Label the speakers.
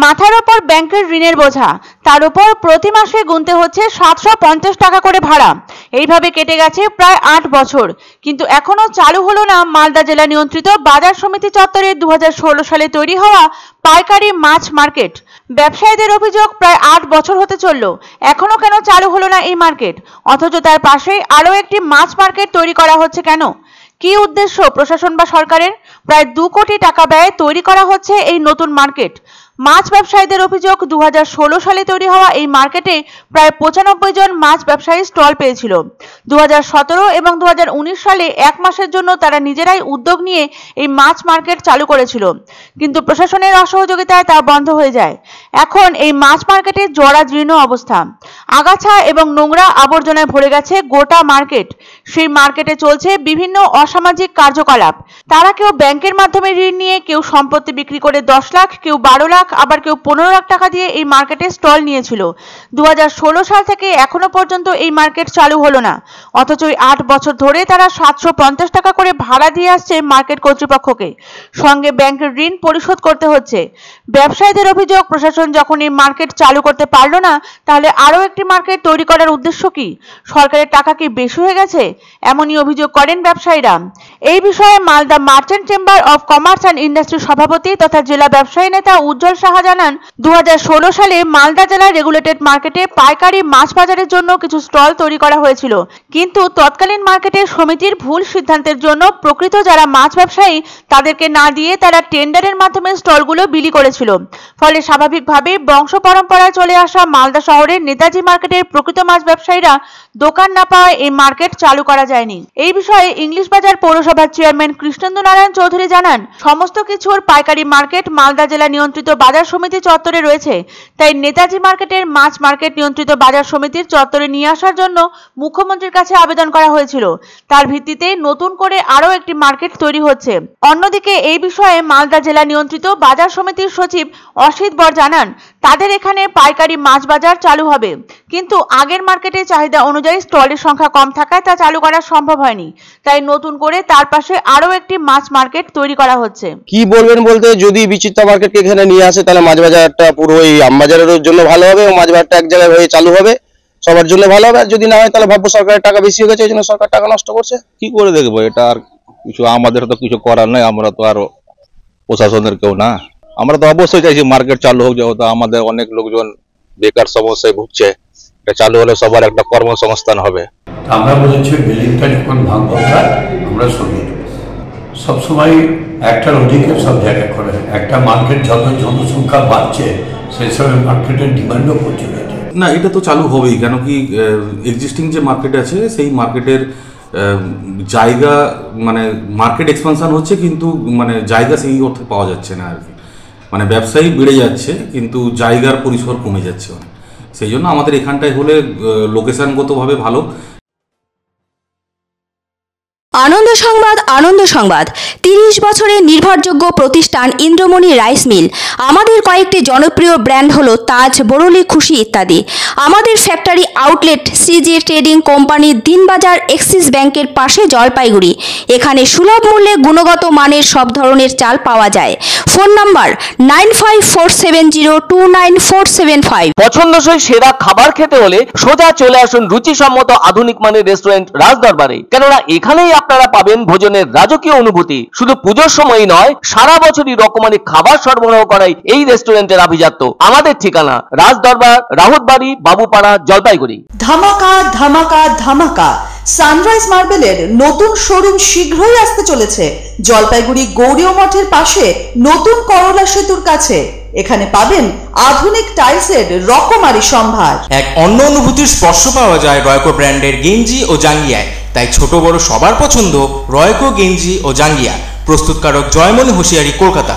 Speaker 1: মাথার ওপর ব্যাংকের ঋণের বোঝা, তার উপর প্রতি মাসে গুনতে হচ্ছে 750 টাকা করে ভাড়া। এইভাবে কেটে গেছে প্রায় 8 বছর, কিন্তু এখনো চালু হলো না মালদা জেলা নিয়ন্ত্রিত বাজার সমিতি চত্বরে 2016 সালে তৈরি হওয়া পাইকারি মাছ মার্কেট। ব্যবসায়ীদের অভিযোগ, প্রায় 8 বছর হতে চলল, এখনো কেন চালু হলো না এই মার্কেট, অথচ তার পাশেই আরও একটি মাছ মার্কেট তৈরি করা হচ্ছে কেন? কি উদ্দেশ্য প্রশাসন বা সরকারের? প্রায় 2 কোটি টাকা ব্যয়ে তৈরি করা হচ্ছে এই নতুন মার্কেট। মাছ ব্যবসায়ীদের অভিযোগ, 2016 সালে তৈরি হওয়া এই মার্কেটে প্রায় 95 জন মাছ ব্যবসায়ী স্টল পেয়েছিল। 2017 এবং 2019 সালে 1 মাসের জন্য তারা নিজেরাই উদ্যোগ নিয়ে এই মাছ মার্কেট চালু করেছিল, কিন্তু প্রশাসনের অসহযোগিতায় তা বন্ধ হয়ে যায়। এখন এই মাছ মার্কেটে জরাজীর্ণ অবস্থা, আগাছা এবং নোংরা আবর্জনায় ভরে গেছে গোটা মার্কেট। সেই মার্কেটে চলছে বিভিন্ন অসামাজিক কার্যকলাপ। তারা কেউ ব্যাংকের মাধ্যমে ঋণ নিয়ে, কেউ সম্পত্তি বিক্রি করে 10 লাখ, কেউ 12 লাখ, আবার কেউ 15 লাখ টাকা দিয়ে এই মার্কেটে স্টল নিয়েছিল। 2016 সাল থেকে এখনো পর্যন্ত এই মার্কেট চালু হলো না, অথচ 8 বছর ধরে তারা 750 টাকা করে ভাড়া দিয়ে আসছে মার্কেট কর্তৃপক্ষকে, সঙ্গে ব্যাংকের ঋণ পরিশোধ করতে হচ্ছে। ব্যবসায়ীদের অভিযোগ, প্রশাসন যখন এই মার্কেট চালু করতে পারলো না, তাহলে আরও একটি মার্কেট তৈরি করার উদ্দেশ্য কি? সরকারের টাকা কি বেশি হয়ে গেছে? এমনই অভিযোগ করেন ব্যবসায়ীরা। এই বিষয়ে Malda merchant chamber of commerce and ইন্ডাস্ট্রির সভাপতি তথা জেলা ব্যবসায়ী নেতা উজ্জ্বল সাহা জানান, 2016 সালে মালদা জেলার রেগুলেটেড মার্কেটে পাইকারি মাছ বাজারের জন্য কিছু স্টল তৈরি করা হয়েছিল, কিন্তু তৎকালীন মার্কেটে সমিতির ভুল সিদ্ধান্তের জন্য প্রকৃত যারা মাছ ব্যবসায়ী তাদেরকে না দিয়ে তারা টেন্ডারের মাধ্যমে স্টলগুলো বিলি করেছিল। ফলে স্বাভাবিকভাবেই বংশ পরম্পরায় চলে আসা মালদা শহরের নেতাজি মার্কেটের প্রকৃত মাছ ব্যবসায়ীরা দোকান না পাওয়ায় এই মার্কেট চালু করা যায়নি। এই বিষয়ে ইংলিশ বাজার পৌরসভার চেয়ারম্যান কৃষ্ণেন্দু নারায়ণ চৌধুরী জানান, সমস্ত কিছুর পাইকারি মার্কেট মালদা জেলা নিয়ন্ত্রিত বাজার সমিতি চত্বরে রয়েছে, তাই নেতাজি মার্কেটের মাছ মার্কেট নিয়ন্ত্রিত বাজার সমিতির চত্বরে নিয়ে আসার জন্য মুখ্যমন্ত্রীর কাছে আবেদন করা হয়েছিল। তার ভিত্তিতে নতুন করে আরও একটি মার্কেট তৈরি হচ্ছে। অন্যদিকে এই বিষয়ে মালদা জেলা নিয়ন্ত্রিত বাজার সমিতির সচিব অসিত বর জানান, তাদের এখানে পাইকারি মাছ বাজার চালু হবে, কিন্তু আগের মার্কেটে চাহিদা অনুযায়ী স্টলের সংখ্যা কম থাকায় তা চালু করা সম্ভব হয়নি, তাই নতুন করে তার পাশে আরো একটি মাছ মার্কেট তৈরি করা হচ্ছে।
Speaker 2: কি বলবেন বলতে, যদি বিচিত্রা মার্কেটকে এখানে নিয়ে আসে তাহলে মাছ বাজারটা পুরো এই আমবাজারের জন্য ভালো হবে এবং মাছ বাজারটা এক জায়গায় হয়ে চালু হবে, সবার জন্য ভালো হবে। আর যদি না হয় তাহলে ভাববো সরকারের টাকা বেশি হয়ে গেছে, এই জন্য সরকার টাকা নষ্ট করছে।
Speaker 3: কি করে দেখবো, এটা আর কিছু আমাদের তো কিছু করার নাই, আমরা তো আর প্রশাসনের কেউ না। আমরা তো অবশ্যই চাইছি মার্কেট চালু হোক, যেহেতু আমাদের অনেক লোকজন বেকার সমস্যায় ভুগছে, এটা চালু হলে সবার একটা কর্মসংস্থান হবে।
Speaker 4: আমরা বলেছি বিল্ডিংটা যখন ভাঙবো আমরা সরিয়ে দেবো। সবসময় একটার অধিকে সব জায়গা করে একটা মার্কেট যত জনসংখ্যা বাড়ছে সেই সময় মার্কেটের ডিমান্ডও প্রচুর আছে।
Speaker 5: না, এটা তো চালু হবেই, কেন কি এক্সিস্টিং যে মার্কেট আছে সেই মার্কেটের জায়গা মানে মার্কেট এক্সপানশন হচ্ছে, কিন্তু মানে জায়গা সেই অর্থে পাওয়া যাচ্ছে না আর কি। মানে ব্যবসায়ী বেড়ে যাচ্ছে কিন্তু জায়গার পরিসর কমে যাচ্ছে অনেক, সেই জন্য আমাদের এখানটায় হলে লোকেশনগতভাবে ভালো।
Speaker 6: আনন্দ সংবাদ, আনন্দ সংবাদ। 30 বছরের নির্ভরযোগ্য প্রতিষ্ঠান ইন্দ্রমণি রাইস মিল। আমাদের কয়েকটি জনপ্রিয় ব্র্যান্ড হলো তাজ, বরলি, খুশি ইত্যাদি। আমাদের factory outlet CG trading company, Dinbazar, axis ব্যাংকের পাশে, জলপাইগুড়ি। এখানে সুলভ মূল্যে গুণগত মানের সব ধরনের চাল পাওয়া যায়। Phone number 9547029475।
Speaker 7: পছন্দসই সেরা খাবার খেতে হলে সোজা চলে আসুন রুচিসম্মত আধুনিক মানের রেস্টুরেন্ট রাজদরবারে, কেননা এখানেই আপনারা পাবেন ভোজনের রাজকীয় অনুভূতি। শুধু পুজোর সময়ই নয়, সারা বছরই রকমারি খাবার সরবরাহ করাই এই রেস্টুরেন্টের আভিজাত্য। আমাদের ঠিকানা রাজদরবার, রাহুতবাড়ি, বাবুপাড়া, জলপাইগুড়ি।
Speaker 8: ধামাকা ধামাকা ধামাকা, সানরাইজ মার্বেলের নতুন শোরুম শীঘ্রই আসতে চলেছে জলপাইগুড়ি গৌরীয় মঠের পাশে নতুন করলা সেতুর কাছে। এখানে পাবেন আধুনিক টাইলসের রকমারি সম্ভার।
Speaker 9: এক অন্য অনুভূতির স্পর্শ পাওয়া যায় রয়কো ব্র্যান্ডের গেঞ্জি ও জাঙ্গিয়ায়, তাই ছোট বড় সবার পছন্দ রয়কো গেঞ্জি ও জাঙ্গিয়া। প্রস্তুতকারক জয়মনি হোশিয়ারি, কলকাতা।